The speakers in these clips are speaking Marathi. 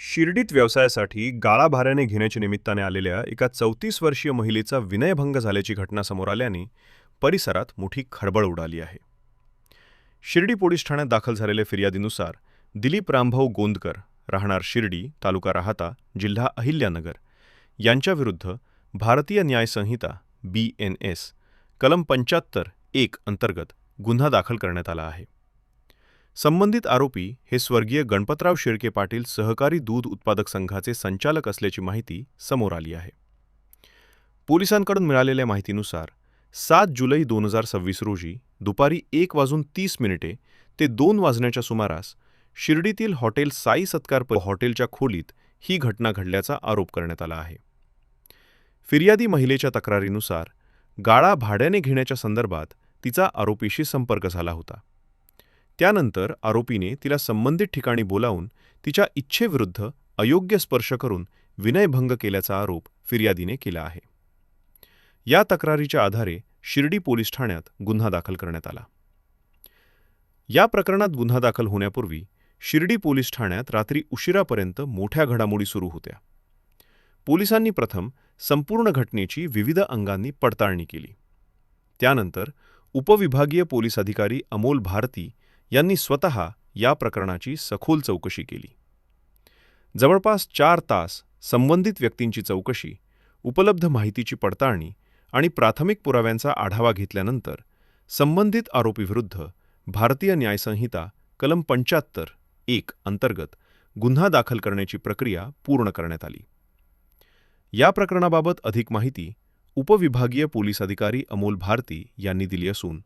शिर्डीत व्यवसायासाठी गाळा भाड्याने घेण्याच्या निमित्ताने आलेल्या एका 34 वर्षीय महिलेचा विनयभंग झाल्याची घटना समोर आल्याने परिसरात मोठी खळबळ उडाली आहे. शिर्डी पोलीस ठाण्यात दाखल झालेल्या फिर्यादीनुसार दिलीप रामभाऊ गोंदकर, राहणार शिर्डी, तालुका राहाता, जिल्हा अहिल्यानगर, यांच्याविरुद्ध भारतीय न्याय संहिता BNS कलम 75(1) अंतर्गत गुन्हा दाखल करण्यात आला आहे. संबंधित आरोपी हे स्वर्गीय गणपतराव शेळके पाटील सहकारी दूध उत्पादक संघाचे संचालक असल्याची माहिती समोर आली आहे. पोलिसांकडून मिळालेल्या माहितीनुसार 7 जुलै 2026 रोजी दुपारी 1:30 ते 2 वाजण्याच्या सुमारास शिर्डीतील हॉटेल साई सत्कार हॉटेलच्या खोलीत ही घटना घडल्याचा आरोप करण्यात आला आहे. फिर्यादी महिलेच्या तक्रारीनुसार गाळा भाड्याने घेण्याच्या संदर्भात तिचा आरोपीशी संपर्क झाला होता. त्यानंतर आरोपीने तिला संबंधित ठिकाणी बोलावून तिच्या इच्छेविरुद्ध अयोग्य स्पर्श करून विनयभंग केल्याचा आरोप फिर्यादीने केला आहे. या तक्रारीच्या आधारे शिर्डी पोलीस ठाण्यात गुन्हा दाखल करण्यात आला. या प्रकरणात गुन्हा दाखल होण्यापूर्वी शिर्डी पोलीस ठाण्यात रात्री उशिरापर्यंत मोठ्या घडामोडी सुरू होत्या. पोलिसांनी प्रथम संपूर्ण घटनेची विविध अंगांनी पडताळणी केली. त्यानंतर उपविभागीय पोलीस अधिकारी अमोल भारती यांनी स्वतः या प्रकरणाची सखोल चौकशी केली. जवळपास 4 तास संबंधित व्यक्तींची चौकशी, उपलब्ध माहितीची पडताळणी आणि प्राथमिक पुराव्यांचा आढावा घेतल्यानंतर संबंधित आरोपीविरुद्ध भारतीय न्याय संहिता कलम 75(1) अंतर्गत गुन्हा दाखल करण्याची प्रक्रिया पूर्ण करण्यात आली. या प्रकरणाबाबत अधिक माहिती उपविभागीय पोलीस अधिकारी अमोल भारती यांनी दिली असून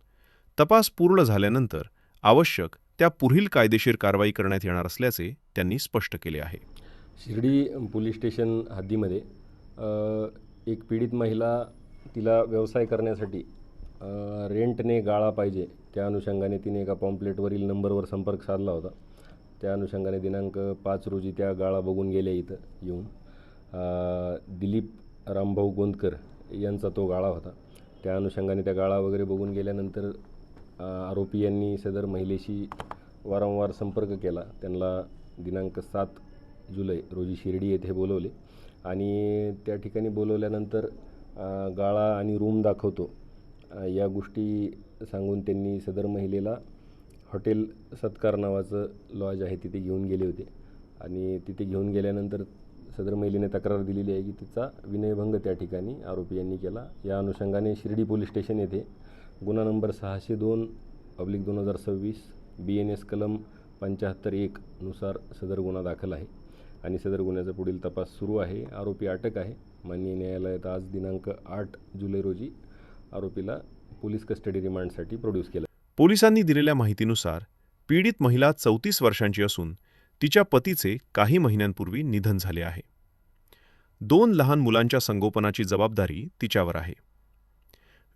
तपास पूर्ण झाल्यानंतर आवश्यक त्या पुढील कायदेशीर कारवाई करण्यात येणार असल्याचे त्यांनी स्पष्ट केले आहे. शिर्डी पोलीस स्टेशन हद्दीमध्ये एक पीडित महिला, तिला व्यवसाय करण्यासाठी रेंटने गाळा पाहिजे, त्या अनुषंगाने तिने एका पॉम्पलेटवरील नंबरवर संपर्क साधला होता. त्या अनुषंगाने दिनांक 5 रोजी त्या गाळा बघून गेल्या. इथं येऊन दिलीप रामभाऊ गोंदकर यांचा तो गाळा होता. त्या अनुषंगाने त्या गाळा वगैरे बघून गेल्यानंतर आरोपी यांनी सदर महिलेशी वारंवार संपर्क केला. त्यांना दिनांक 7 जुलै रोजी शिर्डी येथे बोलवले आणि त्या ठिकाणी बोलवल्यानंतर गाळा आणि रूम दाखवतो या गोष्टी सांगून त्यांनी सदर महिलेला हॉटेल सत्कार नावाचं लॉज आहे तिथे घेऊन गेले होते. आणि तिथे घेऊन गेल्यानंतर सदर महिलेने तक्रार दिलेली आहे की तिचा विनयभंग त्या ठिकाणी आरोपी यांनी केला. या अनुषंगाने शिर्डी पोलीस स्टेशन येथे गुन्हा नंबर 602/2026 BNS कलम 75(1) नुसार सदर गुन्हा दाखल आहे आणि सदर गुन्ह्याचा पुढील तपास सुरू आहे. आरोपी अटक आहे. माननीय न्यायालयात आज दिनांक 8 जुलै रोजी आरोपीला पोलीस कस्टडी रिमांडसाठी प्रोड्यूस केलं. पोलिसांनी दिलेल्या माहितीनुसार पीडित महिला 34 वर्षांची असून तिच्या पतीचे काही महिन्यांपूर्वी निधन झाले आहे. 2 लहान मुलांच्या संगोपनाची जबाबदारी तिच्यावर आहे.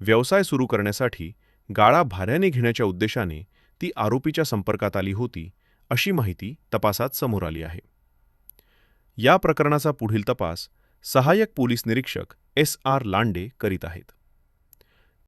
व्यवसाय सुरू करण्यासाठी गाळा भाड्याने घेण्याच्या उद्देशाने ती आरोपीच्या संपर्कात आली होती, अशी माहिती तपासात समोर आली आहे. या प्रकरणाचा पुढील तपास सहाय्यक पोलीस निरीक्षक SR लांडे करीत आहेत.